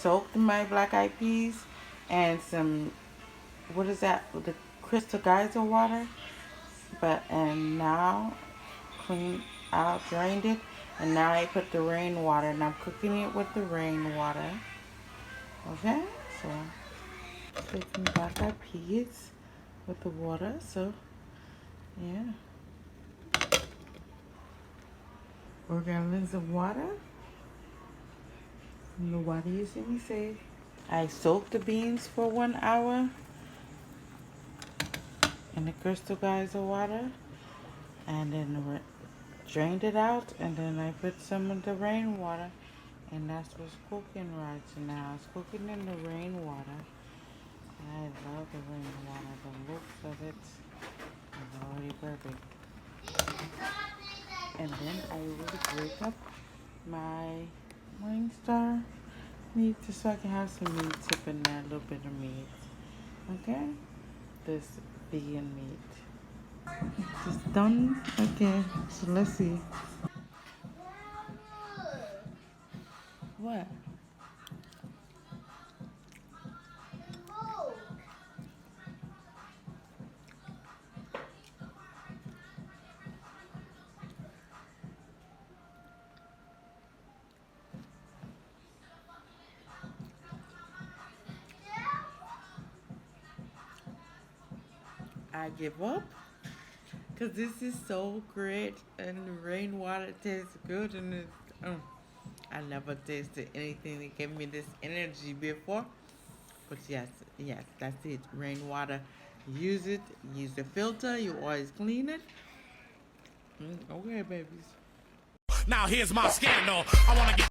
Soaked my black eyed peas and some, what is that, the crystal geyser water. And now clean out, drained it, and now I put the rainwater, and I'm cooking it with the rainwater. Okay, so taking black eyed peas with the water. So yeah, we're gonna rinse the water. And the water you see me say. I soaked the beans for 1 hour in the crystal geyser water, and then drained it out, and then I put some of the rainwater, and that's what's cooking right now. It's cooking in the rainwater. I love the rainwater. The looks of it is already perfect. And then I will break up my Morningstar meat just so I can have some meat tip in there, a little bit of meat. Okay? This vegan meat. Just done. Okay, so let's see. What? I give up? Because this is so great and the rainwater tastes good and I never tasted anything that gave me this energy before. But yes, that's it. Rainwater. Use it. Use the filter. You always clean it. Okay, babies. Now here's my scandal. I wanna get